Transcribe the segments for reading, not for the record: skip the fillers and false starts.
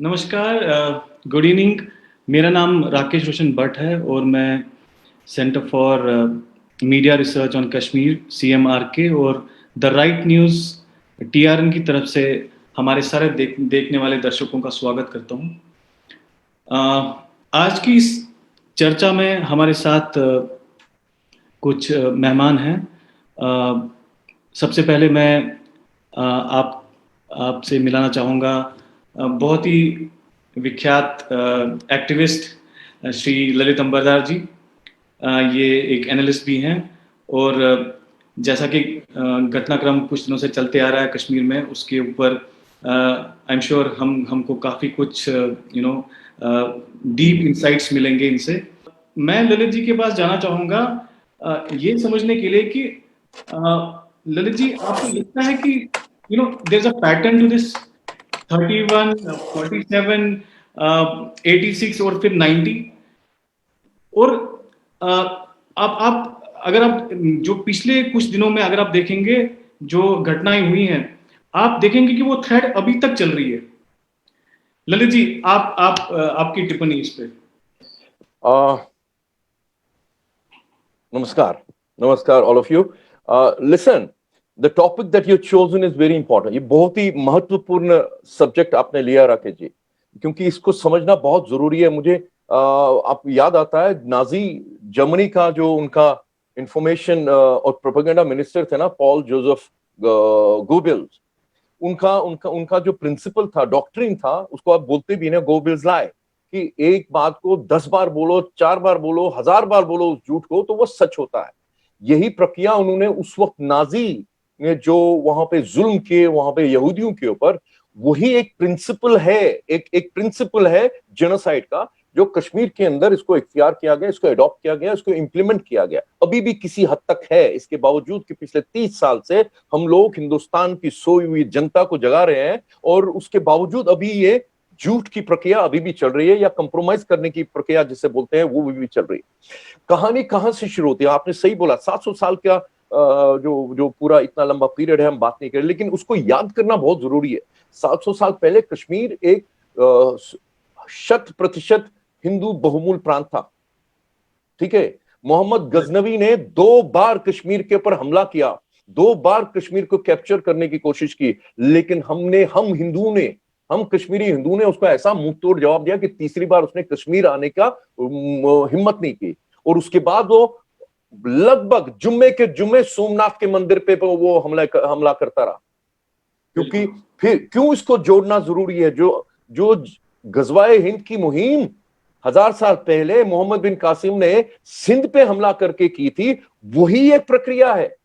नमस्कार, good evening. मेरा नाम राकेश रोशन भट्ट है और मैं centre for media research on Kashmir CMRK और द राइट न्यूज़ TRN की तरफ से हमारे सारे देखने वाले दर्शकों का स्वागत करता हूँ। आज की इस चर्चा में हमारे साथ कुछ मेहमान हैं। सबसे पहले मैं आपसे मिलाना चाहूँगा बहुत ही विख्यात एक्टिविस्ट श्री ललित अंबरदार जी। ये एक एनालिस्ट भी हैं और जैसा कि घटनाक्रम कुछ दिनों से चलते आ रहा है कश्मीर में, उसके ऊपर आई एम श्योर हमको काफ़ी कुछ डीप इंसाइट्स मिलेंगे इनसे। मैं ललित जी के पास जाना चाहूँगा ये समझने के लिए कि ललित जी, आपको लगता है कि there is a pattern to this 31, 47, 86 और फिर 90? और आप अगर आप जो पिछले कुछ दिनों में अगर आप देखेंगे जो घटनाएं हुई हैं, आप देखेंगे कि वो थ्रेड अभी तक चल रही है। ललित जी, आपकी टिप्पणी इस पे। नमस्कार, नमस्कार all of you. Listen, the topic that you chosen is very important. ये बहुत ही महत्वपूर्ण सब्जेक्ट आपने लिया राकेश जी, क्योंकि इसको समझना बहुत जरूरी है। मुझे आप याद आता है नाजी जर्मनी का जो उनका इंफॉर्मेशन और प्रोपेगेंडा मिनिस्टर थे ना, पॉल जोसेफ गोबेल्स। उनका उनका उनका जो प्रिंसिपल था, डॉक्ट्रिन था, उसको आप बोलते भी ना गोबेल्स लाई, कि एक बात को 10 बार बोलो, 4 बार बोलो, 1000 बार बोलो उस झूठ को, तो वो सच होता है। यही प्रक्रिया उन्होंने उस वक्त नाजी ने जो वहां पे जुल्म किए वहां पे यहूदियों के ऊपर, वही एक प्रिंसिपल है, एक प्रिंसिपल है जेनोसाइड का, जो कश्मीर के अंदर इसको इख्तियार किया गया, इसको अडॉप्ट किया गया, इसको इंप्लीमेंट किया गया। अभी भी किसी हद तक है, इसके बावजूद कि पिछले 30 साल से हम लोग हिंदुस्तान की सोई हुई जनता को जगा रहे हैं, और उसके बावजूद अभी ये झूठ की प्रक्रिया अभी भी चल रही है, या कंप्रोमाइज करने की प्रक्रिया जिसे बोलते हैं, वो भी चल रही है। कहानी कहां से शुरू होती है? आपने सही बोला, 700 साल का जो जो पूरा इतना लंबा पीरियड है, हम बात नहीं करें, लेकिन उसको याद करना बहुत जरूरी है। 700 साल पहले कश्मीर एक 100% हिंदू बहुमूल प्रांत था। ठीक है, मोहम्मद गजनवी ने 2 बार कश्मीर के ऊपर हमला किया, 2 बार कश्मीर को कैप्चर करने की कोशिश की, लेकिन हम कश्मीरी हिंदू ने उसको ऐसा मुंह तोड़ जवाब दिया कि तीसरी बार उसने कश्मीर आने का हिम्मत नहीं की। और उसके बाद वो लगभग जुम्मे के जुम्मे सोमनाथ के मंदिर पे वो हमला करता रहा। क्योंकि फिर क्यों इसको जोड़ना जरूरी है? जो गजवाए हिंद की मुहिम 1000 साल पहले मोहम्मद बिन कासिम ने सिंध पे हमला करके की थी, वही एक प्रक्रिया है।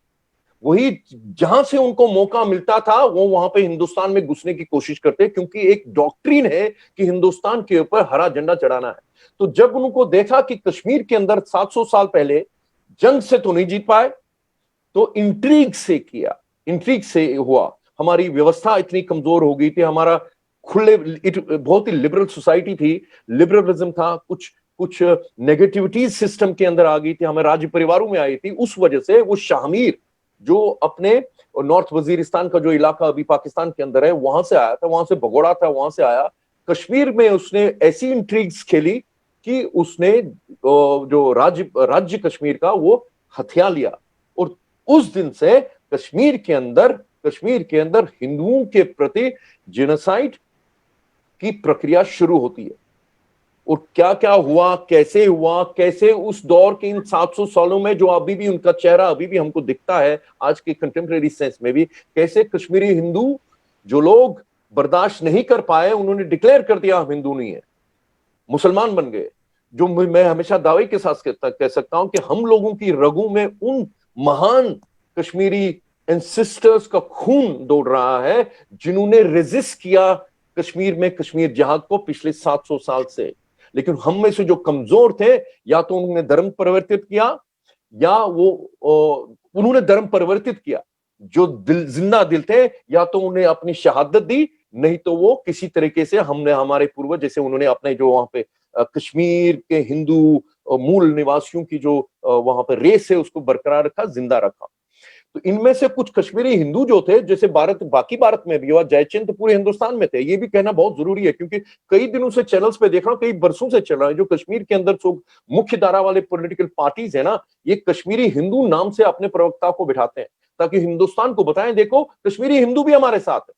वही जहां से उनको मौका मिलता था वो वहां पे हिंदुस्तान में घुसने की कोशिश करते, क्योंकि एक डॉक्ट्रिन है कि हिंदुस्तान के ऊपर हरा झंडा चढ़ाना है। तो जब उनको देखा कि कश्मीर के अंदर 700 साल पहले जंग से तो नहीं जीत पाए, तो इंट्रीग से किया, इंट्रीग से हुआ। हमारी व्यवस्था इतनी कमजोर हो गई थी, हमारा बहुत ही लिबरल सोसाइटी थी, लिबरलिज्म था, कुछ कुछ नेगेटिविटीज सिस्टम के अंदर आ गई थी, हमें राज्य परिवारों में आई थी। उस वजह से वो शाहमीर जो अपने नॉर्थ वजीरिस्तान का जो इलाका अभी पाकिस्तान के अंदर है, वहां से आया था, वहां से भगोड़ा था, वहां से आया कश्मीर में। उसने ऐसी इंट्रीग्स खेली कि उसने जो राज्य कश्मीर का वो हथिया लिया। और उस दिन से कश्मीर के अंदर हिंदुओं के प्रति जेनोसाइड की प्रक्रिया शुरू होती है। और क्या क्या हुआ, कैसे उस दौर के इन 700 सालों में, जो अभी भी उनका चेहरा अभी भी हमको दिखता है आज के कंटेम्प्रेरी सेंस में भी, कैसे कश्मीरी हिंदू जो लोग बर्दाश्त नहीं कर पाए, उन्होंने डिक्लेयर कर दिया हम हिंदू नहीं है, मुसलमान बन गए। जो मैं हमेशा दावे के साथ कह सकता हूं कि हम लोगों की रगों में उन महान कश्मीरी एंसेस्टर्स का खून दौड़ रहा है, जिन्होंने रेजिस्ट किया कश्मीर में कश्मीर जहाद को पिछले 700 साल से। लेकिन हम में से जो कमजोर थे, या तो उन्होंने धर्म परिवर्तित किया, या वो उन्होंने धर्म परिवर्तित किया, जो जिंदा दिल थे, या तो उन्हें अपनी शहादत दी, नहीं तो वो किसी तरीके से हमने हमारे पूर्वज जैसे उन्होंने अपने जो वहां पे कश्मीर के हिंदू मूल निवासियों की जो वहां पर रेस है उसको बरकरार रखा, जिंदा रखा। तो इनमें से कुछ कश्मीरी हिंदू जो थे, जैसे बाकी भारत में भी, और जयचंद पूरे हिंदुस्तान में थे, ये भी कहना बहुत जरूरी है, क्योंकि कई दिनों से चैनल्स पे देख रहा हूं, कई बरसों से चल रहा है, जो कश्मीर के अंदर जो मुख्य धारा वाले पॉलिटिकल पार्टीज है ना, ये कश्मीरी हिंदू नाम से अपने प्रवक्ता को बिठाते हैं, ताकि हिंदुस्तान को बताएं, देखो कश्मीरी हिंदू भी हमारे साथ है।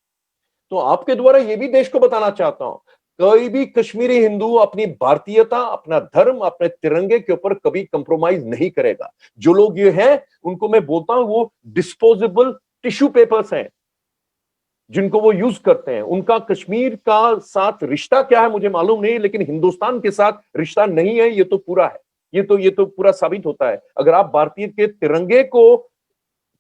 तो आपके द्वारा ये भी देश को बताना चाहता हूं, कोई भी कश्मीरी हिंदू अपनी भारतीयता, अपना धर्म, अपने तिरंगे के ऊपर कभी कंप्रोमाइज नहीं करेगा। जो लोग ये हैं, उनको मैं बोलता हूं वो डिस्पोजेबल टिश्यू पेपर्स हैं, जिनको वो यूज करते हैं। उनका कश्मीर का साथ रिश्ता क्या है मुझे मालूम नहीं, लेकिन हिंदुस्तान के साथ रिश्ता नहीं है, ये तो पूरा है। ये तो पूरा साबित होता है। अगर आप भारतीय के तिरंगे को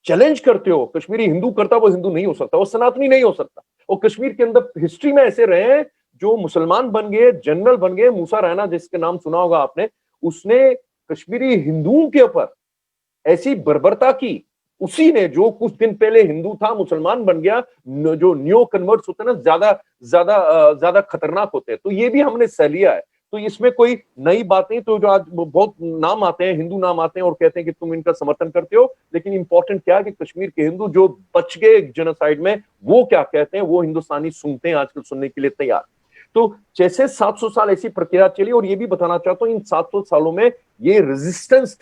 चैलेंज करते हो, कश्मीरी हिंदू करता, वो हिंदू नहीं हो सकता, वो सनातनी नहीं हो सकता। और कश्मीर के अंदर हिस्ट्री में ऐसे रहे हैं जो मुसलमान बन गए, जनरल बन गए। मूसा रैना, जिसके नाम सुना होगा आपने, उसने कश्मीरी हिंदुओं के ऊपर ऐसी बर्बरता की, उसी ने जो कुछ दिन पहले हिंदू था मुसलमान बन गया। जो न्यू कन्वर्ट्स होते हैं ना, ज्यादा खतरनाक होते हैं। तो ये भी हमने सह लिया है, तो इसमें कोई नई बात नहीं। तो जो आज बहुत नाम आते हैं, हिंदू नाम आते हैं और कहते हैं कि तुम इनका समर्थन करते हो, लेकिन इंपॉर्टेंट क्या है कि कश्मीर के हिंदू जो बच गए जेनोसाइड में, वो क्या कहते हैं, वो हिंदुस्तानी सुनते हैं, आजकल सुनने के लिए तैयार। तो जैसे 700 साल ऐसी प्रक्रिया चली, और ये भी बताना चाहता हूं, इन 700 सालों में ये रेजिस्टेंस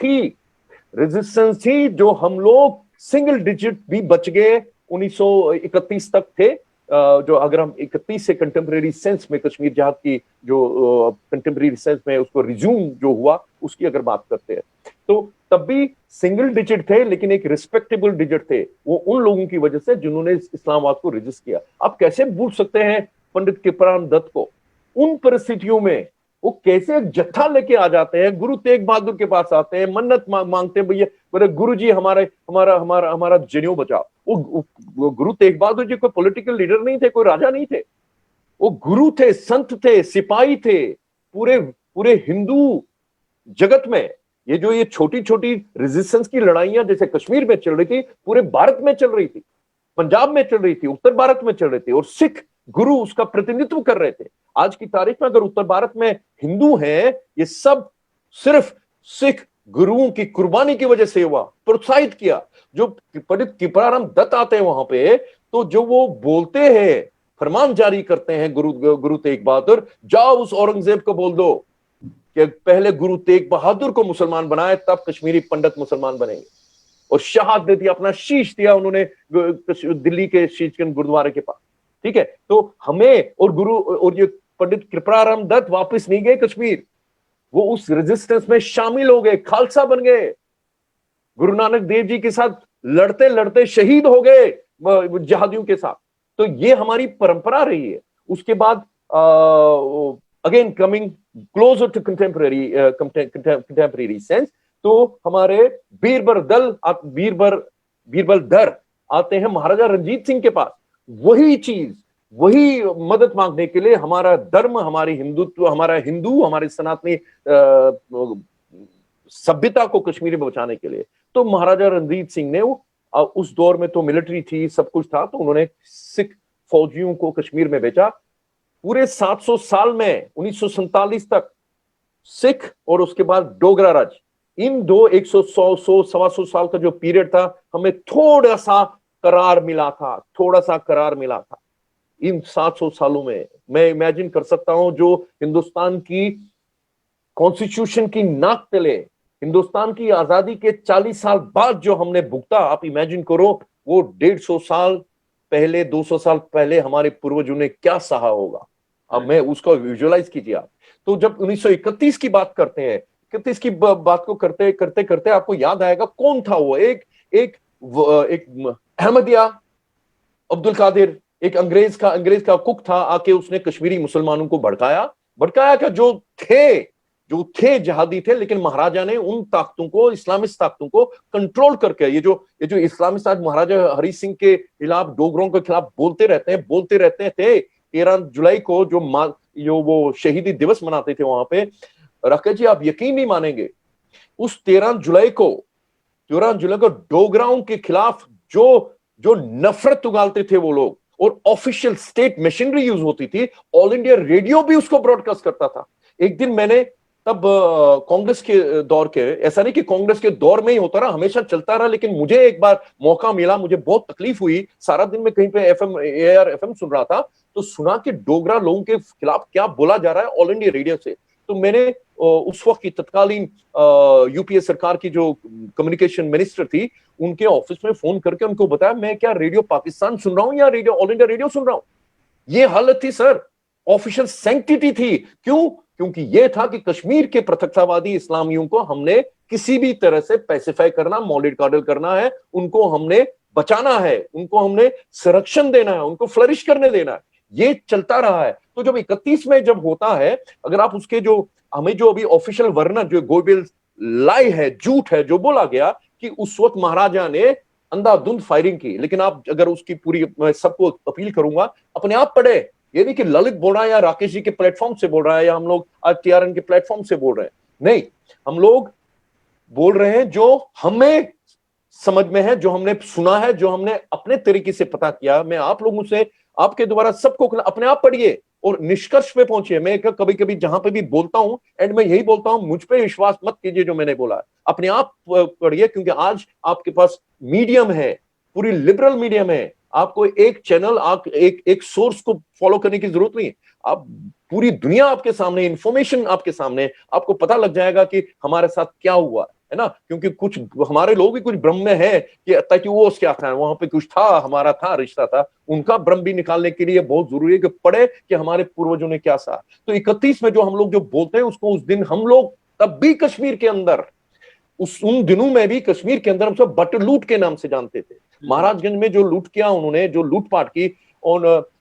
थी जो हम लोग सिंगल डिजिट भी बच गए। 1931 तक थे, जो अगर हम 31 से कंटेम्प्रेरी सेंस में कश्मीर जहाद की जो कंटेम्प्रेरी सेंस में उसको रिज्यूम जो हुआ, उसकी अगर बात करते हैं, तो तब भी सिंगल डिजिट थे, लेकिन एक रिस्पेक्टेबल डिजिट थे। वो उन लोगों की वजह से जिन्होंने इस्लामाबाद को रजिस्ट किया। आप कैसे भूल सकते हैं पंडित कृपाराम दत्त को? उन परिस्थितियों में वो कैसे एक जत्था लेके आ जाते हैं, गुरु तेग बहादुर के पास आते हैं, मन्नत मांगते हैं, भैया बोले गुरु जी हमारा जनेऊ बचाओ। वो गुरु तेग बहादुर जी कोई पॉलिटिकल लीडर नहीं थे, कोई राजा नहीं थे, वो गुरु थे, संत थे, सिपाही थे। पूरे हिंदू जगत में ये छोटी छोटी रेजिस्टेंस की लड़ाइयां जैसे कश्मीर में चल रही थी, पूरे भारत में चल रही थी, पंजाब में चल रही थी, उत्तर भारत में चल रही थी, और सिख गुरु उसका प्रतिनिधित्व कर रहे थे। आज की तारीख में अगर उत्तर भारत में हिंदू हैं, ये सब सिर्फ सिख गुरुओं की कुर्बानी की वजह से हुआ, प्रोत्साहित किया। जो पंडित कृपाराम दत्त आते हैं वहां पे, तो जो वो बोलते हैं, फरमान जारी करते हैं गुरु तेग बहादुर, जाओ उस औरंगजेब को बोल दो कि पहले गुरु तेग बहादुर को मुसलमान बनाए, तब कश्मीरी पंडित मुसलमान बनेंगे। और शहादत दिया, अपना शीश दिया उन्होंने दिल्ली के शीशगंज गुरुद्वारे के पास। ठीक है, तो हमें और ये पंडित कृपाराम दत्त वापस नहीं गए कश्मीर, वो उस रेजिस्टेंस में शामिल हो गए, खालसा बन गए, गुरु नानक देव जी के साथ लड़ते लड़ते शहीद हो गए जहादियों के साथ। तो ये हमारी परंपरा रही है। उसके बाद again coming closer to contemporary sense, तो हमारे बीरबल दर आते हैं महाराजा रंजीत सिंह के पास, वही मदद मांगने के लिए, हमारा धर्म, हमारी हिंदुत्व, हमारे सनातनी सभ्यता को कश्मीर में बचाने के लिए। तो महाराजा रणजीत सिंह ने उस दौर में तो मिलिट्री थी, सब कुछ था, तो उन्होंने सिख फौजियों को कश्मीर में भेजा। पूरे 700 साल में 1947 तक सिख और उसके बाद डोगरा राज, इन दो 100-100-125 साल का जो पीरियड था, हमें थोड़ा सा करार मिला था। इन 700 सालों में मैं इमेजिन कर सकता हूं, जो हिंदुस्तान की कॉन्स्टिट्यूशन की नाक तले, हिंदुस्तान की आजादी के 40 साल बाद जो हमने भुगता, आप इमेजिन करो वो 150 साल पहले, 200 साल पहले हमारे पूर्वजों ने क्या सहा होगा। अब मैं उसको विजुअलाइज कीजिए आप। तो जब 1931 की बात करते हैं, 31 की बात को करते करते आपको याद आएगा कौन था वो। एक अहमदिया अब्दुल कादिर, एक अंग्रेज का कुक था, आके उसने कश्मीरी मुसलमानों को भड़काया क्या, जो थे जहादी थे, लेकिन महाराजा ने उन ताकतों को, इस्लामिस्ट ताकतों को कंट्रोल करके, ये जो इस्लामिस्ट आज महाराजा हरि सिंह के खिलाफ, डोगरों के खिलाफ बोलते रहते थे। 13 जुलाई को जो वो शहीदी दिवस मनाते थे वहां पे, राकेश जी आप यकीन नहीं मानेंगे, उस 13 जुलाई को डोगराओं के खिलाफ जो नफरत उगालते थे वो लोग, और ऑफिशियल स्टेट मशीनरी यूज होती थी, ऑल इंडिया रेडियो भी उसको ब्रॉडकास्ट करता था। एक दिन मैंने तब कांग्रेस के दौर के, ऐसा नहीं कि कांग्रेस के दौर में ही होता रहा, हमेशा चलता रहा, लेकिन मुझे एक बार मौका मिला, मुझे बहुत तकलीफ हुई, सारा दिन मैं कहीं पे एफएम एआर एफएम सुन रहा था, तो सुना कि डोगरा लोगों के खिलाफ क्या बोला जा रहा है ऑल इंडिया रेडियो से। तो मैंने उस वक्त की तत्कालीन यूपीए सरकार की जो कम्युनिकेशन मिनिस्टर थी, उनके ऑफिस में फोन करके उनको बताया मैं क्या रेडियो पाकिस्तान सुन रहा हूं या रेडियो ऑल इंडिया रेडियो सुन रहा हूं। ये हालत थी सर, ऑफिशियल सैंक्टिटी थी। क्यों? क्योंकि ये था कि कश्मीर के पृथकतावादी इस्लामियों को हमने किसी भी तरह से पैसिफाई करना, मॉलिड करना है, उनको हमने बचाना है, उनको हमने संरक्षण देना है, उनको फ्लरिश करने देना है। ये चलता रहा है। तो जब 31 में जब होता है, अगर आप उसके जो हमें जो अभी ऑफिशियल वर्णन जो गोबिल लाई है, झूठ है, जो बोला गया कि उस वक्त महाराजा ने अंधाधुंध फायरिंग की, लेकिन आप अगर उसकी पूरी, मैं सबको अपील करूंगा अपने आप पढ़े, ये नहीं कि ललित बोल रहा है या राकेश जी के प्लेटफॉर्म से बोल रहा है या हम लोग आज टीआरएन के प्लेटफॉर्म से बोल रहे हैं, नहीं, हम लोग बोल रहे हैं जो हमें समझ में है, जो हमने सुना है, जो हमने अपने तरीके से पता किया। मैं आप लोगों से, आपके द्वारा सबको अपने आप पढ़िए और निष्कर्ष पे पहुंचिए। मैं कभी कभी जहां पे भी बोलता हूं एंड में यही बोलता हूं, मुझ पे विश्वास मत कीजिए जो मैंने बोला, अपने आप पढ़िए, क्योंकि आज आपके पास मीडियम है, पूरी लिबरल मीडियम है, आपको एक चैनल, आप एक सोर्स को फॉलो करने की जरूरत नहीं है, आप पूरी दुनिया आपके सामने, इंफॉर्मेशन आपके सामने, आपको पता लग जाएगा कि हमारे साथ क्या हुआ है ना। क्योंकि कुछ हमारे लोग भी कुछ भ्रम में है कि ताकि वो क्या था, वहां पे कुछ था, हमारा था, रिश्ता था, उनका भ्रम भी निकालने के लिए बहुत जरूरी है कि पढ़े कि हमारे पूर्वजों ने क्या सहा। तो 31 में जो हम लोग जो बोलते हैं उसको, उस दिन हम लोग तब भी कश्मीर के अंदर, उन दिनों में भी कश्मीर के अंदर हम सब बट लूट के नाम से जानते थे। महाराजगंज में जो लूट किया उन्होंने, जो लूटपाट की, और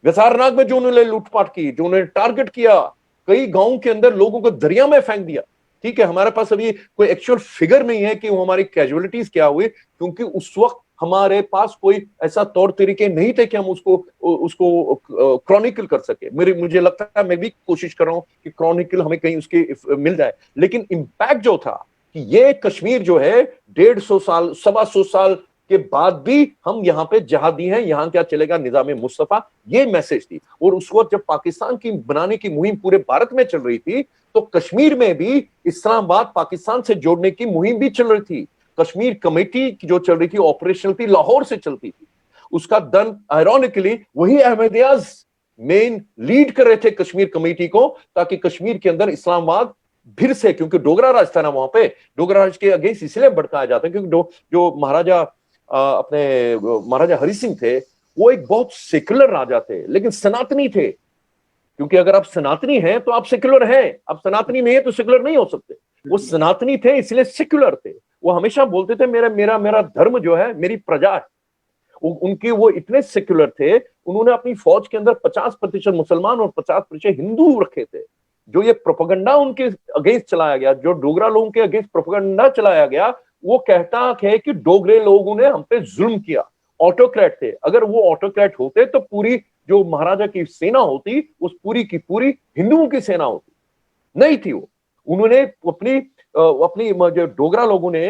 गसारनाग में जो उन्होंने लूटपाट की, जो उन्होंने टारगेट किया, कई गांवों के अंदर लोगों को दरिया में फेंक दिया। ठीक है, हमारे पास अभी कोई एक्चुअल फिगर नहीं है कि वो हमारी कैजुअलिटीज क्या हुई, क्योंकि उस वक्त हमारे पास कोई ऐसा तौर तरीके नहीं थे कि हम उसको क्रॉनिकल कर सके। मुझे लगता है, मैं भी कोशिश कर रहा हूं कि क्रॉनिकल हमें कहीं उसके मिल जाए, लेकिन इंपैक्ट जो था कि ये कश्मीर जो है 150 साल, 125 साल के बाद भी हम यहाँ पे जहादी हैं, यहाँ क्या चलेगा निजाम मुस्तफा, ये मैसेज थी। और उस वक्त जब पाकिस्तान की बनाने की मुहिम पूरे भारत में चल रही थी, तो कश्मीर में भी इस्लामाबाद पाकिस्तान से जोड़ने की मुहिम भी चल रही थी। कश्मीर कमेटी जो चल रही थी, ऑपरेशनल थी, लाहौर से चलती थी। उसका दन आयरॉनिकली वही अहमदियाज मेन लीड कर रहे थे कश्मीर कमेटी को, ताकि कश्मीर के अंदर इस्लामाबाद फिर से, क्योंकि डोगरा राज था ना वहां पे, डोगरा राज के अगेंस्ट इसलिए भड़काया जाता है क्योंकि जो महाराजा अपने महाराजा हरि सिंह थे, वो एक बहुत सेकुलर राजा थे, लेकिन सनातनी थे। क्योंकि अगर आप सनातनी हैं तो आप सेकुलर हैं, आप सनातनी नहीं है तो सेकुलर नहीं हो सकते। वो सनातनी थे इसलिए सेकुलर थे। वो हमेशा बोलते थे मेरा मेरा मेरा धर्म जो है मेरी प्रजा है। उनके वो इतने सेकुलर थे, उन्होंने अपनी फौज के अंदर 50% मुसलमान और 50% हिंदू रखे थे। जो ये प्रोपेगेंडा उनके अगेंस्ट चलाया गया, जो डोगरा लोगों के अगेंस्ट प्रोपेगेंडा चलाया गया, वो कहता है कि डोगरे लोगों ने हम पे जुल्म किया, ऑटोक्रेट थे। अगर वो ऑटोक्रेट होते तो पूरी जो महाराजा की सेना होती, उस पूरी की पूरी हिंदुओं की सेना होती, नहीं थी वो। उन्होंने अपनी जो डोगरा लोगों ने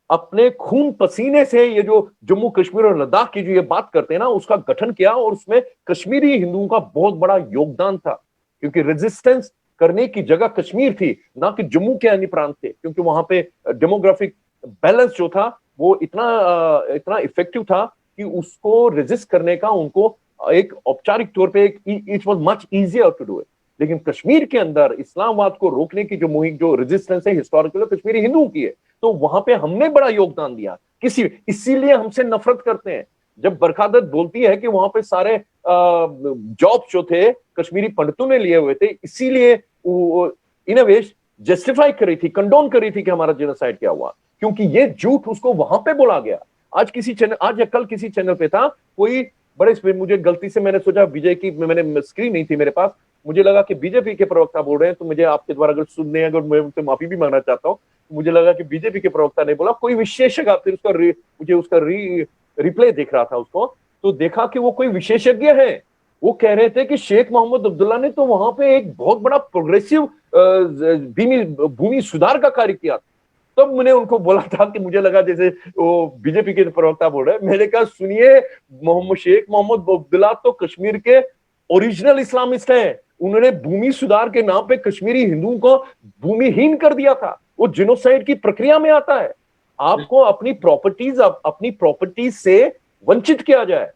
अपने खून पसीने से ये जो जम्मू कश्मीर और लद्दाख की जो ये बात करते हैं ना, उसका गठन किया, और उसमें कश्मीरी हिंदुओं का बहुत बड़ा योगदान था। क्योंकि रेजिस्टेंस करने की जगह कश्मीर थी, ना कि जम्मू के अन्य प्रांत थे, क्योंकि वहां पे डेमोग्राफिक बैलेंस जो था वो इतना इफेक्टिव था कि उसको रेजिस्ट करने का उनको एक औपचारिक तौर पे it was much easier to do it. लेकिन कश्मीर के अंदर इस्लामाबाद को रोकने की जो मुहिम, जो रेजिस्टेंस है, हिस्टोरिकल कश्मीरी हिंदुओं की है, तो वहां पे हमने बड़ा योगदान दिया। इसीलिए हमसे नफरत करते हैं। जब बरखादत बोलती है कि वहां पे सारे जॉब जो थे कश्मीरी पंडितों ने लिए हुए थे, इसीलिए इन वे जस्टिफाई करी थी, कंडोन करी थी कि हमारा जेनोसाइड क्या हुआ, क्योंकि ये झूठ उसको वहां पे बोला गया। आज या कल किसी चैनल पे था कोई बड़े, मुझे गलती से मैंने सोचा विजय की, मैंने स्क्रीन नहीं थी मेरे पास, मुझे लगा कि बीजेपी के प्रवक्ता बोल रहे हैं, तो मुझे आपके द्वारा अगर सुनने, अगर मैं उनसे माफी भी मांगना चाहता हूँ, मुझे लगा कि बीजेपी के प्रवक्ता ने बोला, कोई विशेषज्ञ, फिर मुझे उसका रिप्ले देख रहा था उसको, तो देखा कि वो कोई विशेषज्ञ है। वो कह रहे थे कि शेख मोहम्मद अब्दुल्ला ने तो वहां पे एक बहुत बड़ा प्रोग्रेसिव भूमि सुधार का कार्य किया। तब मैंने उनको बोला था कि मुझे लगा जैसे वो बीजेपी के प्रवक्ता बोल रहे हैं। मैंने कहा सुनिए, शेख मोहम्मद अब्दुल्ला तो कश्मीर के ओरिजिनल इस्लामिस्ट हैं, उन्होंने भूमि सुधार के नाम पे कश्मीरी हिंदुओं को भूमिहीन कर दिया था। वो जिनोसाइड की प्रक्रिया में आता है। आपको अपनी प्रॉपर्टीज से वंचित किया जाए।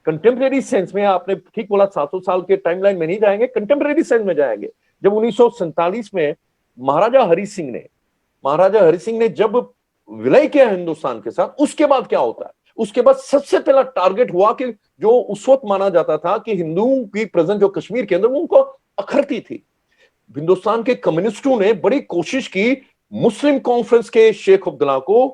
कंटेम्परेरी सेंस में आपने ठीक बोला, 700 साल के टाइमलाइन में नहीं जाएंगे, कंटेम्परेरी सेंस में जाएंगे। जब 1947 में महाराजा हरि सिंह ने जब विलय किया हिंदुस्तान के साथ, उसके बाद क्या होता है? उसके बाद सबसे पहला टारगेट हुआ कि जो उस वक्त माना जाता था कि हिंदुओं की प्रेजेंस जो कश्मीर के अंदर, उनको अखरती थी। हिंदुस्तान के कम्युनिस्टों ने बड़ी कोशिश की मुस्लिम कॉन्फ्रेंस के शेख अब्दुल्ला को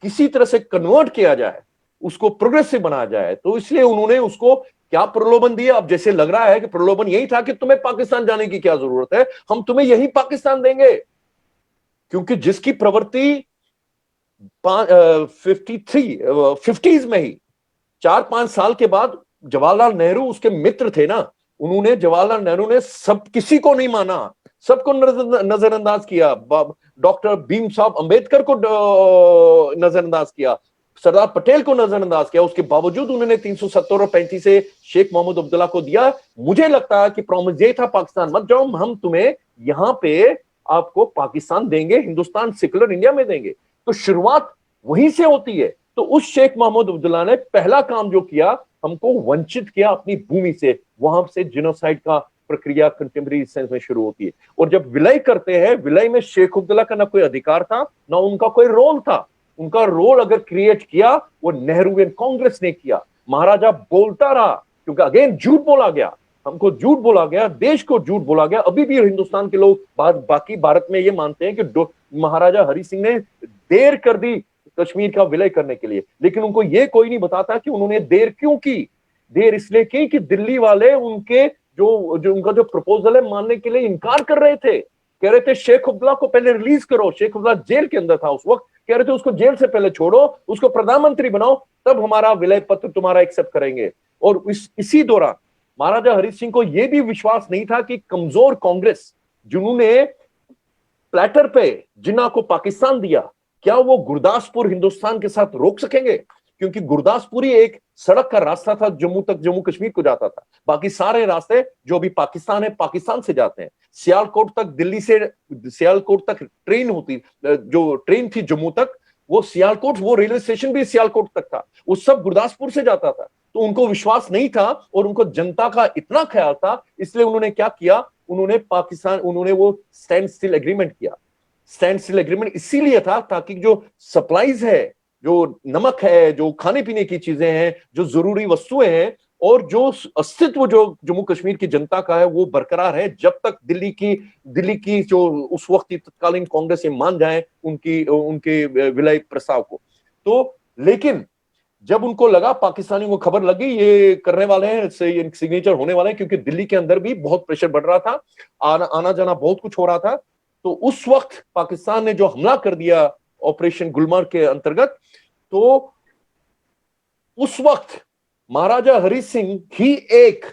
किसी तरह से कन्वर्ट किया जाए, उसको प्रोग्रेसिव बनाया जाए। तो इसलिए उन्होंने उसको क्या प्रलोभन दिया? अब जैसे लग रहा है कि प्रलोभन यही था कि तुम्हें पाकिस्तान जाने की क्या जरूरत है, हम तुम्हें यही पाकिस्तान देंगे। क्योंकि जिसकी प्रवृत्ति 50s में ही 4-5 साल के बाद जवाहरलाल नेहरू उसके मित्र थे ना, जवाहरलाल नेहरू ने सब किसी को नहीं माना, सबको नजरअंदाज किया। डॉक्टर भीम साहब अंबेडकर को नजरअंदाज किया, सरदार पटेल को नजरअंदाज किया। उसके बावजूद उन्होंने 370 और 35 से शेख मोहम्मद अब्दुल्ला को दिया। मुझे लगता है कि प्रॉमिस ये था, पाकिस्तान मत जाओ, हम तुम्हें यहां पे आपको पाकिस्तान देंगे, हिंदुस्तान सेकुलर इंडिया में देंगे। तो शुरुआत वहीं से होती है। तो उस शेख मोहम्मद अब्दुल्ला ने पहला काम जो किया, हमको वंचित किया अपनी भूमि से। वहां से जिनोसाइड का प्रक्रिया कंटेम्परेरी सेंस में शुरू होती है। और जब विलय करते हैं, विलय में शेख अब्दुल्ला का ना कोई अधिकार था, ना उनका कोई रोल था। उनका रोल अगर क्रिएट किया, वो नेहरूवियन कांग्रेस ने किया। महाराजा बोलता रहा, क्योंकि अगेन झूठ बोला गया, हमको झूठ बोला गया, देश को झूठ बोला गया। अभी भी हिंदुस्तान के लोग बाकी भारत में ये मानते हैं कि महाराजा हरि सिंह ने देर कर दी कश्मीर का विलय करने के लिए, लेकिन उनको ये कोई नहीं बताता कि उन्होंने देर क्यों की। देर इसलिए की कि दिल्ली वाले उनके उनका जो प्रपोजल है मानने के लिए इनकार कर रहे थे। कह रहे थे शेख अब्दुल्ला को पहले रिलीज करो। शेख अब्दुल्ला जेल के अंदर था उस वक्त। कह रहे थे उसको जेल से पहले छोड़ो, उसको प्रधानमंत्री बनाओ, तब हमारा विलय पत्र तुम्हारा एक्सेप्ट करेंगे। और इसी दौरान महाराजा हरि सिंह को यह भी विश्वास नहीं था कि कमजोर कांग्रेस, जिन्होंने प्लेटर पे जिन्ना को पाकिस्तान दिया, क्या वो गुरदासपुर हिंदुस्तान के साथ रोक सकेंगे? क्योंकि गुरदासपुर ही एक सड़क का रास्ता था, जम्मू कश्मीर को जाता था। बाकी सारे रास्ते जो भी पाकिस्तान है, पाकिस्तान से जाते हैं। सियालकोट तक, दिल्ली से सियालकोट तक ट्रेन होती, जो ट्रेन थी जम्मू तक, वो सियालकोट, वो रेलवे स्टेशन भी सियालकोट तक था, वो सब गुरदासपुर से जाता था। तो उनको विश्वास नहीं था और उनको जनता का इतना ख्याल था, इसलिए उन्होंने क्या किया, उन्होंने वो स्टैंड स्टिल एग्रीमेंट किया। स्टैंड स्टिल एग्रीमेंट इसीलिए था ताकि जो सप्लाईज है, जो नमक है, जो खाने पीने की चीजें हैं, जो जरूरी वस्तुएं हैं, और जो अस्तित्व जो जम्मू कश्मीर की जनता का है, वो बरकरार है जब तक दिल्ली की जो उस वक्त की तत्कालीन कांग्रेस मान जाए उनके विलय प्रस्ताव को। तो लेकिन जब उनको लगा, पाकिस्तानियों को खबर लगी ये करने वाले हैं, ये सिग्नेचर होने वाले हैं, क्योंकि दिल्ली के अंदर भी बहुत प्रेशर बढ़ रहा था, आना जाना बहुत कुछ हो रहा था। तो उस वक्त पाकिस्तान ने जो हमला कर दिया ऑपरेशन गुलमर्ग के अंतर्गत, तो उस वक्त महाराजा हरि सिंह ही एक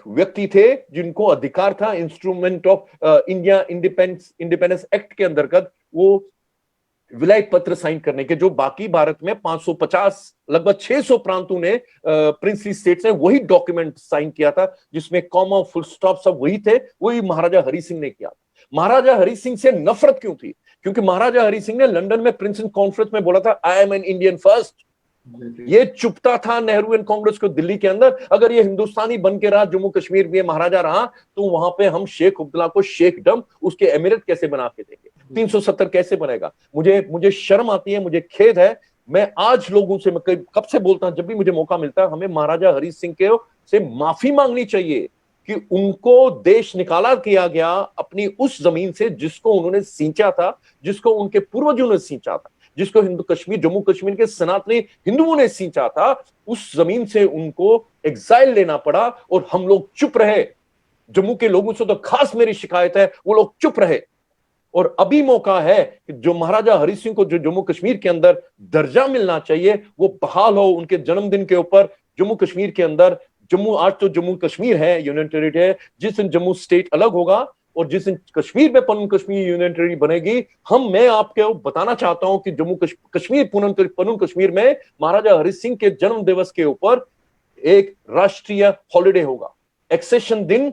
व्यक्ति थे जिनको अधिकार था instrument of India independence act के अंतर्गत वो विलय पत्र साइन करने के। जो बाकी भारत में 550 लगभग 600 प्रांतों ने, प्रिंसली स्टेट्स ने वही डॉक्यूमेंट साइन किया था, जिसमें कॉमा फुल स्टॉप सब वही थे, वही महाराजा हरि सिंह ने किया। महाराजा हरि सिंह से नफरत क्यों थी? क्योंकि महाराजा हरि सिंह ने लंदन में प्रिंसन कॉन्फ्रेंस में बोला था, I am an Indian first. ये चुपता था नेहरू एंड कांग्रेस को दिल्ली के अंदर। अगर ये हिंदुस्तानी बन के रहा, जम्मू कश्मीर में महाराजा रहा, तो वहां पे हम शेख अब्दुल्ला को शेखडम, उसके एमिरेट कैसे बना के देंगे? 370 कैसे बनेगा? मुझे शर्म आती है, मुझे खेद है। मैं आज लोगों से, मैं कब से बोलता हूं, जब भी मुझे मौका मिलता है, हमें महाराजा हरि सिंह के से माफी मांगनी चाहिए कि उनको देश निकाला किया गया अपनी उस जमीन से जिसको उन्होंने सींचा था, जिसको उनके पूर्वजों ने सींचा था, जिसको जम्मू कश्मीर के सनातनी हिंदुओं ने सींचा था। उस जमीन से उनको एग्जाइल लेना पड़ा और हम लोग चुप रहे। जम्मू के लोगों से तो खास मेरी शिकायत है, वो लोग चुप रहे। और अभी मौका है कि जो महाराजा हरि सिंह को जो जम्मू कश्मीर के अंदर दर्जा मिलना चाहिए, वो बहाल हो। उनके जन्मदिन के ऊपर जम्मू कश्मीर के अंदर, आज तो जम्मू कश्मीर है, यूनियन टेरिटरी है, जिस दिन जम्मू स्टेट अलग होगा और जिस दिन कश्मीर में पनन कश्मीर यूनियन टेरिटरी बनेगी, मैं आपको बताना चाहता हूं कि जम्मू कश्मीर पनन कश्मीर में महाराजा हरि सिंह के जन्म दिवस के ऊपर एक राष्ट्रीय हॉलिडे होगा। एक्सेशन दिन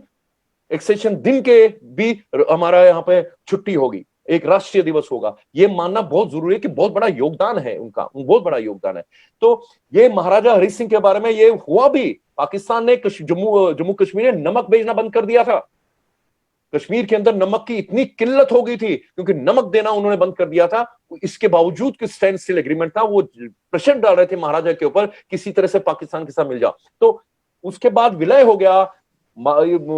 एक सेशन दिन के भी हमारा यहाँ पे छुट्टी होगी, एक राष्ट्रीय दिवस होगा। ये मानना बहुत जरूरी है कि बहुत बड़ा योगदान है उनका, बहुत बड़ा योगदान है। तो ये महाराजा हरि सिंह के बारे में ये हुआ भी, पाकिस्तान ने जम्मू कश्मीर ने नमक भेजना बंद कर दिया था। कश्मीर के अंदर नमक की इतनी किल्लत हो गई थी क्योंकि नमक देना उन्होंने बंद कर दिया था। इसके बावजूद कि स्टैंड स्टिल एग्रीमेंट था, वो प्रेशर डाल रहे थे महाराजा के ऊपर, किसी तरह से पाकिस्तान के साथ मिल जाओ। तो उसके बाद विलय हो गया,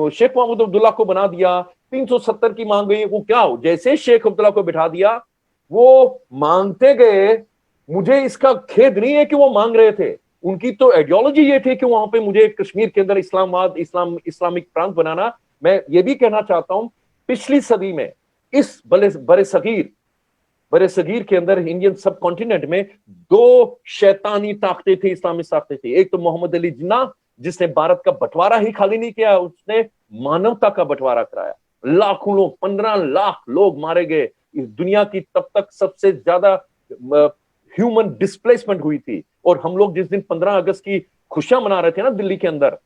शेख मोहम्मद अब्दुल्ला को बना दिया, 370 की मांग गई। वो क्या हो, जैसे शेख अब्दुल्ला को बिठा दिया, वो मांगते गए। मुझे इसका खेद नहीं है कि वो मांग रहे थे, उनकी तो आइडियोलॉजी ये थी कि वहां पे मुझे कश्मीर के अंदर इस्लामिक प्रांत बनाना। मैं ये भी कहना चाहता हूं, पिछली सदी में इस बड़े सगीर के अंदर, इंडियन सब कॉन्टिनेंट में 2 शैतानी ताकतें थी, इस्लामिक ताकतें थी। एक तो मोहम्मद अली जिन्ना, जिसने भारत का बंटवारा ही खाली नहीं किया, उसने मानवता का बंटवारा कराया। लाखों लोग, 15 लाख लोग मारे गए। इस दुनिया की तब तक सबसे ज्यादा ह्यूमन डिस्प्लेसमेंट हुई थी। और हम लोग जिस दिन 15 अगस्त की खुशियां मना रहे थे ना दिल्ली के अंदर,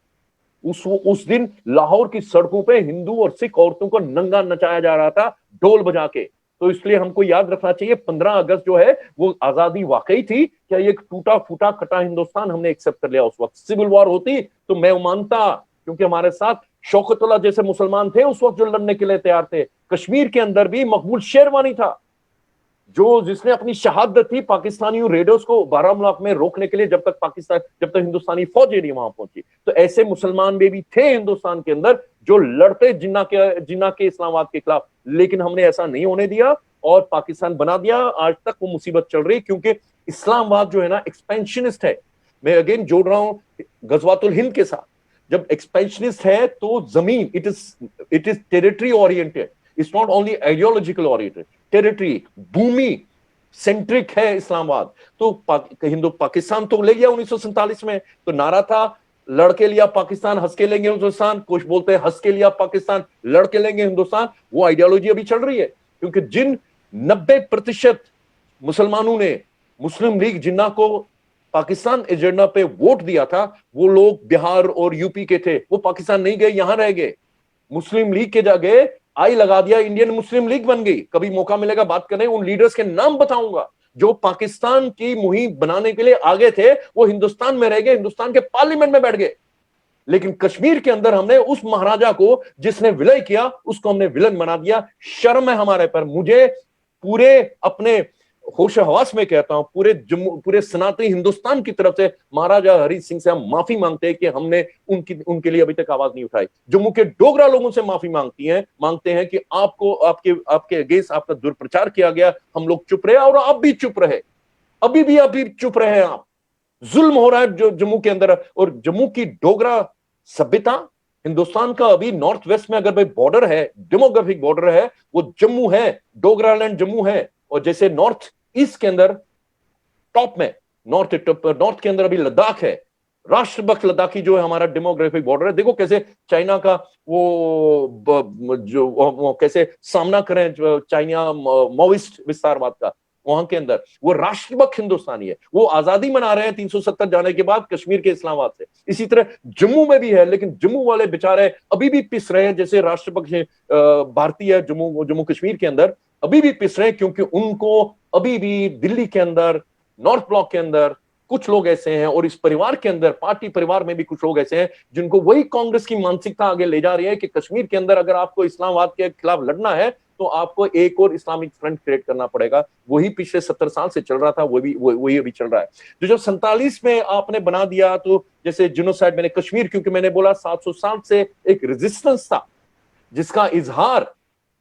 उस दिन लाहौर की सड़कों पे हिंदू और सिख औरतों को नंगा नचाया जा रहा था ढोल बजा के। तो इसलिए हमको याद रखना चाहिए 15 अगस्त जो है वो आजादी वाकई थी क्या? ये टूटा फूटा कटा हिंदुस्तान हमने एक्सेप्ट कर लिया। उस वक्त सिविल वॉर होती तो मैं मानता, क्योंकि हमारे साथ शौकतुल्लाह जैसे मुसलमान थे उस वक्त जो लड़ने के लिए तैयार थे। कश्मीर के अंदर भी मकबूल शेरवानी था, जिसने अपनी शहादत थी पाकिस्तानी रेडर्स को बारामूला में रोकने के लिए, जब तक हिंदुस्तानी फौजें नहीं वहां पहुंची। तो ऐसे मुसलमान भी थे हिंदुस्तान के अंदर जो लड़ते जिन्ना के इस्लामाबाद के खिलाफ, लेकिन हमने ऐसा नहीं होने दिया और पाकिस्तान बना दिया। आज तक वो मुसीबत चल रही, क्योंकि इस्लामाबाद जो है ना एक्सपेंशनिस्ट है। मैं अगेन जोड़ रहा हूं गजवातुल हिंद के साथ। जब एक्सपेंशनिस्ट है तो जमीन, it is territory oriented, it's not only ideological oriented. Territory, भूमि सेंट्रिक है इस्लामाबाद। तो पाकिस्तान तो ले गया 1947 में, तो नारा था लड़के लिया पाकिस्तान, हंस के लेंगे हिंदुस्तान। कुछ बोलते हैं हंस के लिया पाकिस्तान, लड़के लेंगे हिंदुस्तान। वो आइडियोलॉजी अभी चल रही है, क्योंकि जिन 90% मुसलमानों ने मुस्लिम लीग जिन्ना को पाकिस्तान एजेंडा पे वोट दिया था, वो लोग बिहार और यूपी के थे। वो पाकिस्तान नहीं गए, यहां रह गए। मुस्लिम लीग के जगह आई लगा दिया, इंडियन मुस्लिम लीग बन गई। कभी मौका मिलेगा बात करें, उन लीडर्स के नाम बताऊंगा जो पाकिस्तान की मुहिम बनाने के लिए आगे थे। वो हिंदुस्तान में रह गए, हिंदुस्तान के पार्लियामेंट में बैठ गए। लेकिन कश्मीर के अंदर हमने उस महाराजा को जिसने विलय किया, उसको हमने विलन बना दिया। शर्म है हमारे पर। मुझे पूरे अपने होश हवास में कहता हूं, पूरे सनातनी हिंदुस्तान की तरफ से महाराजा हरि सिंह से हम माफी मांगते हैं कि हमने उनके लिए अभी तक आवाज नहीं उठाई। जम्मू के डोगरा लोगों से माफी मांगते हैं कि आपके अगेंस्ट आपका दुष्प्रचार किया गया, हम लोग चुप रहे और आप भी चुप रहे। अभी भी चुप रहे। आप, जुल्म हो रहा है जो जम्मू के अंदर। और जम्मू की डोगरा सभ्यता, हिंदुस्तान का अभी नॉर्थ वेस्ट में अगर भाई बॉर्डर है, डेमोग्राफिक बॉर्डर है, वो जम्मू है, डोगरालैंड जम्मू है। और जैसे नॉर्थ ईस्ट के अंदर टॉप में नॉर्थ के अंदर अभी लद्दाख है, राष्ट्रभक्त लद्दाखी जो है हमारा डेमोग्राफिक बॉर्डर है। देखो कैसे चाइना का वो कैसे सामना करें चाइना माओइस्ट विस्तारवाद का। वहां के अंदर वो राष्ट्रभक्त हिंदुस्तानी है, वो आजादी मना रहे हैं 370 जाने के बाद कश्मीर के इस्लामाबाद से। इसी तरह जम्मू में भी है, लेकिन जम्मू वाले बेचारे अभी भी पिस रहे हैं, जैसे राष्ट्रभक्त भारतीय जम्मू कश्मीर के अंदर अभी भी पिस रहे हैं, क्योंकि उनको अभी भी दिल्ली के अंदर, नॉर्थ ब्लॉक के अंदर कुछ लोग ऐसे हैं, और इस परिवार के अंदर, पार्टी परिवार में भी कुछ लोग ऐसे हैं जिनको वही कांग्रेस की मानसिकता आगे ले जा रही है कि कश्मीर के अंदर अगर आपको इस्लामाबाद के खिलाफ लड़ना है तो आपको एक और इस्लामिक फ्रंट क्रिएट करना पड़ेगा। वही पिछले 70 साल से चल रहा था, वही अभी चल रहा है। जो जब 47 में आपने बना दिया, तो जैसे जिनोसाइड, मैंने कश्मीर क्योंकि मैंने बोला 700 साल से एक रेजिस्टेंस था, जिसका इजहार,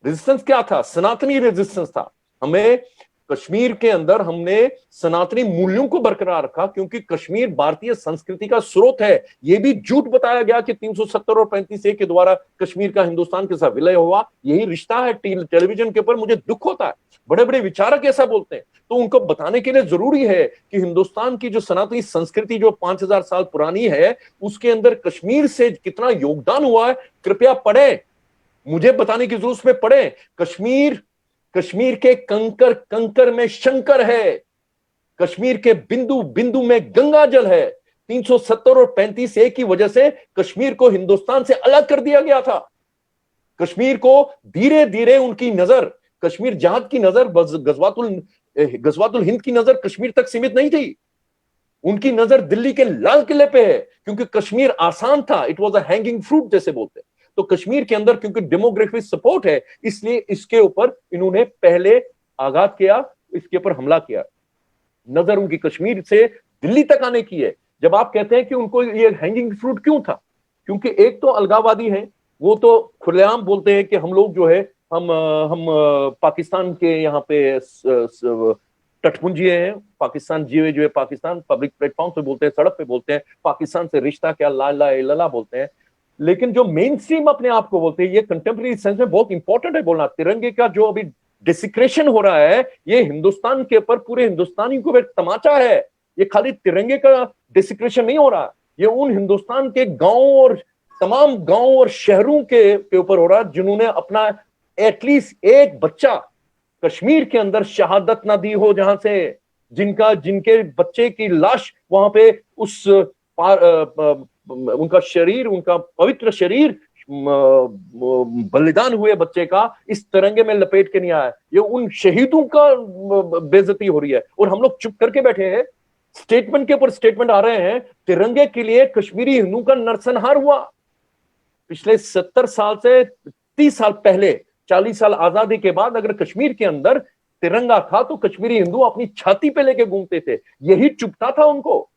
रेजिस्टेंस क्या था? सनातनी रेजिस्टेंस था। हमें कश्मीर के अंदर हमने सनातनी मूल्यों को बरकरार रखा, क्योंकि कश्मीर भारतीय संस्कृति का स्रोत है। यह भी झूठ बताया गया कि 370 और 35 के द्वारा कश्मीर का हिंदुस्तान के साथ विलय हुआ। यही रिश्ता है। टेलीविजन के ऊपर मुझे दुख होता है, बड़े बड़े विचारक ऐसा बोलते हैं, तो उनको बताने के लिए जरूरी है कि हिंदुस्तान की जो सनातनी संस्कृति जो 5000 साल पुरानी है, उसके अंदर कश्मीर से कितना योगदान हुआ है। कृपया पढ़े, मुझे बताने की जरूरत में पढ़े। कश्मीर के कंकर में शंकर है, कश्मीर के बिंदु बिंदु में गंगा जल है। 370 और 35 की वजह से कश्मीर को हिंदुस्तान से अलग कर दिया गया था। कश्मीर को धीरे धीरे उनकी नजर, कश्मीर जहाद की नजर, गजवातुल हिंद की नजर कश्मीर तक सीमित नहीं थी। उनकी नजर दिल्ली के लाल किले पे है, क्योंकि कश्मीर आसान था, it was a hanging fruit जैसे बोलते हैं। तो कश्मीर के अंदर क्योंकि डेमोग्राफिक सपोर्ट है, इसलिए इसके ऊपर इन्होंने पहले आघात किया, इसके ऊपर हमला किया। नजर उनकी कश्मीर से दिल्ली तक आने की है। जब आप कहते हैं कि उनको ये हैंगिंग फ्रूट क्यों था, क्योंकि एक तो अलगाववादी हैं, वो तो खुलेआम बोलते हैं कि हम लोग जो है हम पाकिस्तान के यहाँ पे तटपुंजी हैं, पाकिस्तान जिए जो है, पाकिस्तान पब्लिक प्लेटफॉर्म पे बोलते हैं, सड़क पे बोलते हैं, पाकिस्तान से रिश्ता क्या, ला ला इला बोलते हैं। लेकिन जो मेन स्ट्रीम अपने आप को बोलते हैं, ये कंटेम्प्रेरी सेंस में बहुत इंपॉर्टेंट है बोलना। तिरंगे का जो अभी डिसिक्रेशन हो रहा है, ये हिंदुस्तान के ऊपर, पूरे हिंदुस्तानी को एक तमाचा है। ये खाली तिरंगे का डिसिक्रेशन नहीं हो रहा, ये उन हिंदुस्तान के गांवों और तमाम गांवों और शहरों के ऊपर हो रहा है, जिन्होंने अपना एटलीस्ट एक बच्चा कश्मीर के अंदर शहादत ना दी हो, जहां से जिनके बच्चे की लाश वहां पे उनका शरीर, उनका पवित्र शरीर बलिदान हुए बच्चे का इस तिरंगे में लपेट के नहीं आया। ये उन शहीदों का बेइज्जती हो रही है, और हम लोग चुप करके बैठे हैं। स्टेटमेंट के ऊपर स्टेटमेंट आ रहे हैं, तिरंगे के लिए कश्मीरी हिंदू का नरसंहार हुआ। पिछले 70 साल से 30 साल पहले, 40 साल आजादी के बाद अगर कश्मीर के अंदर तिरंगा था तो कश्मीरी हिंदू अपनी छाती पे लेके घूमते थे। यही चुभता था उनको,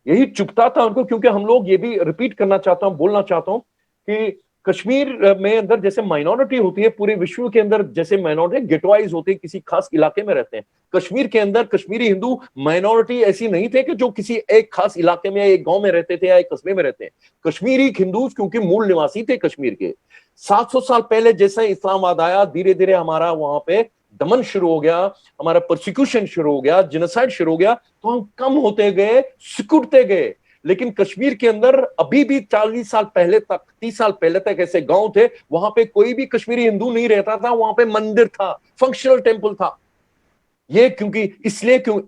यही चुभता था उनको। क्योंकि हम लोग, ये भी रिपीट करना चाहता हूं, बोलना चाहता हूं कि कश्मीर में अंदर जैसे माइनॉरिटी होती है, पूरे विश्व के अंदर जैसे माइनॉरिटी गेटवाइज होते हैं, किसी खास इलाके में रहते हैं। कश्मीर के अंदर कश्मीरी हिंदू माइनॉरिटी ऐसी नहीं थे कि जो किसी एक खास इलाके में, एक गांव में रहते थे या एक कस्बे में रहते हैं। कश्मीरी हिंदू क्योंकि मूल निवासी थे कश्मीर के। 700 साल पहले जैसे इस्लामाबाद आया, धीरे धीरे हमारा वहां पे दमन शुरू हो गया, हमारा प्रोसिक्यूशन शुरू हो गया, जेनोसाइड शुरू हो गया, तो हम कम होते गए, सिकुड़ते गए। लेकिन कश्मीर के अंदर अभी भी 40 साल पहले तक, 30 साल पहले तक ऐसे गांव थे, वहां पे कोई भी कश्मीरी हिंदू नहीं रहता था, वहां पे मंदिर था, फंक्शनल टेंपल था। ये क्यों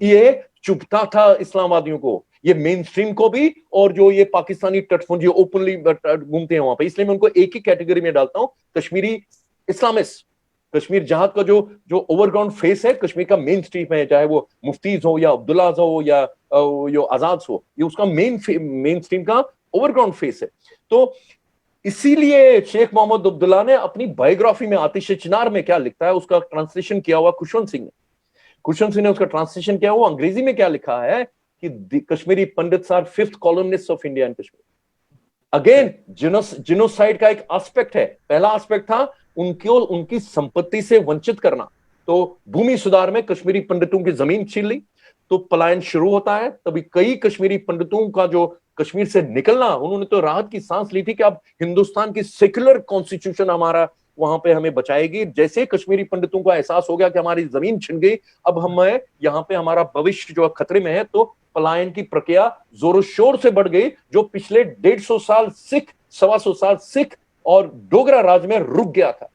ये चुभता था इस्लामवादियों को, ये मेन स्ट्रीम को भी, और जो ये पाकिस्तानी तटपुंजी ओपनली घूमते हैं वहां पे। इसलिए मैं उनको एक ही कैटेगरी में डालता हूं, कश्मीरी इस्लामिस्ट। कश्मीर जहाद का जो ओवरग्राउंड फेस है कश्मीर का, मेन स्ट्रीम है, चाहे वो मुफ्तीज हो या अब्दुल्ला हो या जो आजाद हो, ये उसका मेन स्ट्रीम का ओवरग्राउंड फेस है। तो इसीलिए शेख मोहम्मद अब्दुल्ला ने अपनी बायोग्राफी में, आतिश चिनार में क्या लिखता है, उसका ट्रांसलेशन किया हुआ खुशवंत सिंह ने उसका ट्रांसलेशन किया हुआ। अंग्रेजी में क्या लिखा है कि Kashmiri Pandits are 5th columnist of India and Kashmir. Again genocide का एक एस्पेक्ट है। पहला एस्पेक्ट था उनकी संपत्ति से वंचित करना, तो भूमि सुधार में कश्मीरी पंडितों की जमीन छीन ली, तो पलायन शुरू होता है। तभी कई कश्मीरी पंडितों का जो कश्मीर से निकलना, उन्होंने तो राहत की सांस ली थी कि अब हिंदुस्तान की सेक्युलर कॉन्स्टिट्यूशन हमारा वहां पे हमें बचाएगी। जैसे कश्मीरी पंडितों को एहसास हो गया कि हमारी जमीन छिन गई, अब हमें यहाँ पे हमारा भविष्य जो खतरे में है, तो पलायन की प्रक्रिया जोरों शोर से बढ़ गई, जो पिछले 150 साल सिख, 125 साल सिख और डोगरा राज में रुक गया था।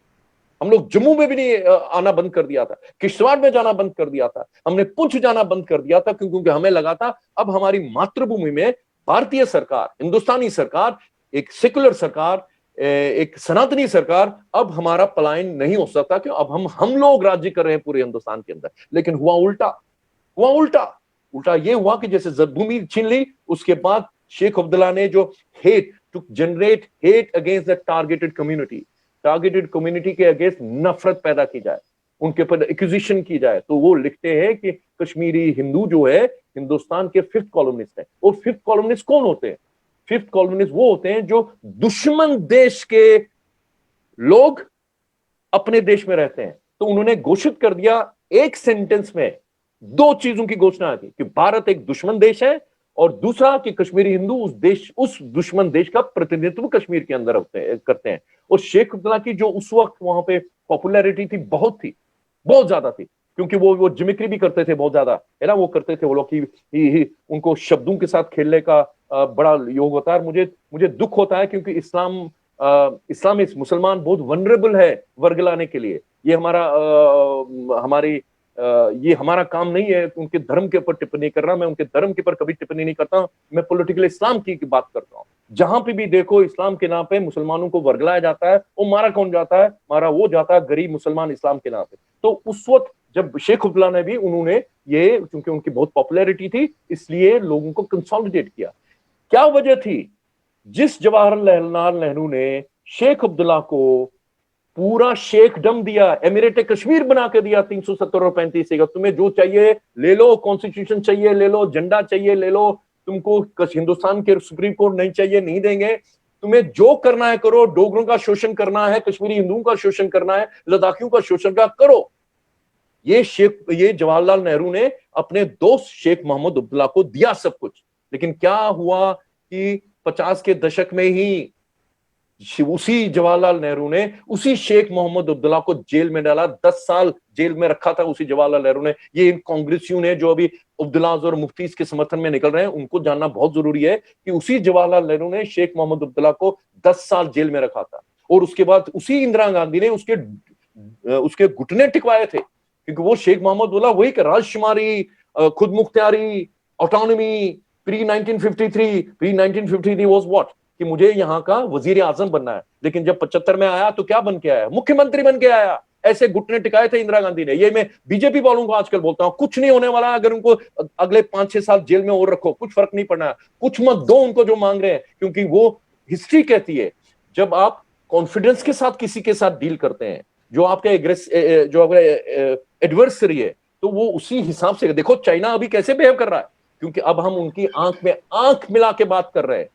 हम लोग जम्मू में भी नहीं आना बंद कर दिया था, किश्तवाड़ में जाना बंद कर दिया था, हमने पुंछ जाना बंद कर दिया था, क्योंकि हमें लगा था अब हमारी मातृभूमि में भारतीय सरकार, हिंदुस्तानी सरकार, एक सेकुलर सरकार, एक सनातनी सरकार, अब हमारा पलायन नहीं हो सकता, क्यों अब हम लोग राज्य कर रहे हैं पूरे हिंदुस्तान के अंदर। लेकिन हुआ उल्टा ये हुआ कि जैसे भूमि छीन ली, उसके बाद शेख अब्दुल्ला ने जो hate to generate hate against the targeted community के अगेंस्ट नफरत पैदा की जाए, उनके ऊपर एक्यूजिशन की जाए, तो वो लिखते हैं कि कश्मीरी हिंदू जो है हिंदुस्तान के 5th कॉलमनिस्ट है। और 5th कॉलमनिस्ट कौन होते हैं? 5th कॉलमनिस्ट वो होते हैं जो दुश्मन देश के लोग अपने देश में रहते हैं। तो उन्होंने घोषित कर दिया, एक सेंटेंस में 2 चीजों की घोषणा की कि भारत एक दुश्मन देश है, और दूसरा कि कश्मीरी हिंदू उस दुश्मन देश का प्रतिनिधित्व कश्मीर के अंदर करते हैं। और शेख अब्दुल्ला की जो उस वक्त वहां पे पॉपुलैरिटी थी, बहुत ज्यादा थी, क्योंकि वो जिमिक्री भी करते थे बहुत ज्यादा, है ना, वो करते थे वो लोग की उनको शब्दों के साथ खेलने का बड़ा योग होता है। मुझे दुख होता है, क्योंकि इस्लामिस्ट मुसलमान बहुत वनरेबल है वर्ग लाने के लिए। ये हमारी ये हमारा काम नहीं है उनके धर्म के ऊपर टिप्पणी करना। मैं उनके धर्म के ऊपर कभी टिप्पणी नहीं करता, मैं पॉलिटिकल इस्लाम की बात करता हूँ। जहां पे भी देखो इस्लाम के नाम पे मुसलमानों को वर्गलाया जाता है, वो मारा कौन जाता है? मारा वो जाता है गरीब मुसलमान इस्लाम के नाम पे। तो उस वक्त जब शेख अब्दुल्ला ने भी, उन्होंने ये, क्योंकि उनकी बहुत पॉपुलैरिटी थी, इसलिए लोगों को कंसोलिडेट किया। क्या वजह थी? जिस जवाहरलाल नेहरू ने शेख अब्दुल्ला को पूरा शेखडम दिया, एमिरेट कश्मीर बना के दिया 370 और 35 एकड़, तुम्हें जो चाहिए ले लो, कॉन्स्टिट्यूशन चाहिए ले लो, झंडा चाहिए ले लो, तुमको हिंदुस्तान के सुप्रीम कोर्ट नहीं चाहिए नहीं देंगे, तुम्हें जो करना है करो, डोगरों का शोषण करना है, कश्मीरी हिंदुओं का शोषण करना है, लद्दाखियों का शोषण का करो। ये जवाहरलाल नेहरू ने अपने दोस्त शेख मोहम्मद अब्दुल्ला को दिया सब कुछ। लेकिन क्या हुआ कि 50 के दशक में ही उसी जवाहरलाल नेहरू ने उसी शेख मोहम्मद अब्दुल्ला को जेल में डाला, 10 साल जेल में रखा था उसी जवाहरलाल नेहरू ने। ये इन कांग्रेसियों ने जो अभी अब्दुल्लाज और मुफ्तीज के समर्थन में निकल रहे हैं, उनको जानना बहुत जरूरी है कि उसी जवाहरलाल नेहरू ने शेख मोहम्मद अब्दुल्ला को 10 साल जेल में रखा था। और उसके बाद उसी इंदिरा गांधी ने उसके घुटने टिकवाए थे, क्योंकि वो शेख मोहम्मद अब्दुल्ला वही राजशुमारी, खुद मुख्तियारी, ऑटोनॉमी, प्री 1953 वाज व्हाट, कि मुझे यहाँ का वजीर आजम बनना है। लेकिन जब 75 में आया तो क्या बन के आया? मुख्यमंत्री बन के आया। ऐसे घुटने टिकाए थे इंदिरा गांधी ने। ये मैं बीजेपी वालों को आजकल बोलता हूं, कुछ नहीं होने वाला अगर उनको अगले 5-6 साल जेल में और रखो, कुछ फर्क नहीं पड़ना। कुछ मत दो उनको जो मांग रहे हैं, क्योंकि वो हिस्ट्री कहती है जब आप कॉन्फिडेंस के साथ किसी के साथ डील करते हैं, जो आपके एडवर्सरी है, तो वो उसी हिसाब से। देखो चाइना अभी कैसे बिहेव कर रहा है, क्योंकि अब हम उनकी आंख में आंख मिला के बात कर रहे हैं।